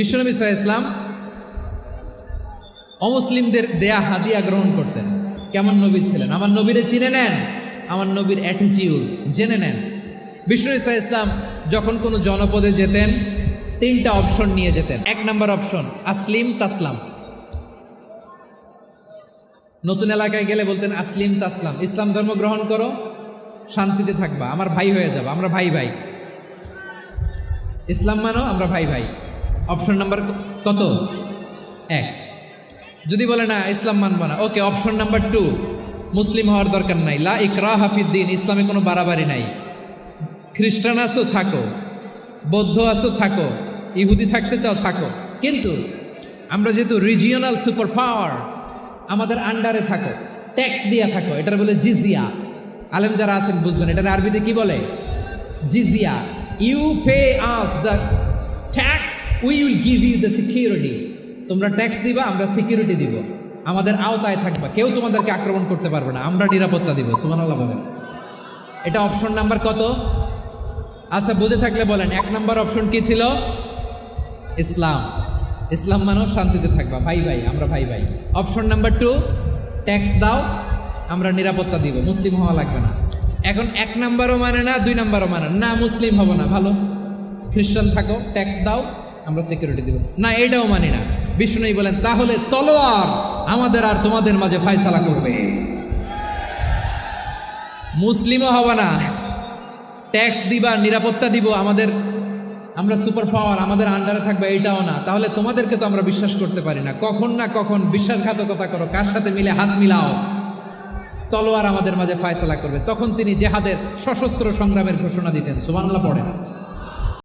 বিশ্বনবী সাল্লাল্লাহু আলাইহি ওয়াসাল্লাম অমুসলিমদের দেয়া হাদিয়া গ্রহণ করতেন। কেমন নবী ছিলেন? আমার নবীরে চিনে নেন, আমার নবীর অ্যাটিটিউড জেনে নেন। বিশ্বনবী সাল্লাল্লাহু আলাইহি ওয়াসাল্লাম যখন কোনো জনপদে যেতেন 3টা অপশন নিয়ে যেতেন। 1 নম্বর অপশন আসলিম তাসলাম। নতুন এলাকায় গেলে বলতেন আসলিম তাসলাম, ইসলাম ধর্ম গ্রহণ করো, শান্তিতে থাকবা, আমার ভাই হয়ে যাবা, আমরা ভাই ভাই। ইসলাম মানো, আমরা ভাই ভাই। অপশন নাম্বার কত? 1। যদি বলে না ইসলাম মানবো না, ওকে, অপশন নাম্বার 2, মুসলিম হওয়ার দরকার নাই, লা ইকরাহা ফিদ্দিন, ইসলামে কোনো বাড়াবাড়ি নাই। খ্রিস্টান আসো থাকো, বৌদ্ধ আসো থাকো, ইহুদি থাকতে চাও থাকো, কিন্তু আমরা যেহেতু রিজিওনাল সুপার পাওয়ার, আমাদের আন্ডারে থাকো, ট্যাক্স দিয়া থাকো, এটার বলে জিজিয়া। আলেম যারা আছেন বুঝবেন, এটার আরবিতে কি বলে? জিজিয়া। You pay us the tax, we will give you the security. তোমরা ট্যাক্স দিবা, আমরা সিকিউরিটি দিব, আমাদের আওতায় থাকবা, কেউ তোমাদেরকে আক্রমণ করতে পারবে না, আমরা নিরাপত্তা দিব। সুবহানাল্লাহ বলেন। এটা অপশন নাম্বার কত? আচ্ছা, বুঝে থাকলে বলেন 1 নম্বর অপশন কি ছিল? ইসলাম। ইসলাম মানো, শান্তিতে থাকবা, ভাই ভাই, আমরা ভাই ভাই। অপশন নাম্বার 2, ট্যাক্স দাও, আমরা নিরাপত্তা দিব, মুসলিম হওয়া লাগবে না। এখন 1 নম্বরও মানে না, 2 নম্বরও মানে না, মুসলিম হব না, ভালো, খ্রিস্টান থাকো, ট্যাক্স দাও, আমরা সিকিউরিটি দিব না, এটাও মানি না। বিষ্ণু বলেন তাহলে তলোয়ার আমাদের আর তোমাদের মাঝে ফায়সালা করবে। মুসলিমও হবা না, ট্যাক্স দিবা, নিরাপত্তা দিব, আমরা সুপার পাওয়ার, আমাদের আন্ডারে থাকবে, এইটাও না। তাহলে তোমাদেরকে তো আমরা বিশ্বাস করতে পারি না, কখন না কখন বিশ্বাসঘাতকতা করো, কার সাথে মিলে হাত মিলাও, তলোয়ার আমাদের মাঝে ফায়সালা করবে। তখন তিনি জেহাদের সশস্ত্র সংগ্রামের ঘোষণা দিতেন। সুবহানাল্লাহ পড়েন।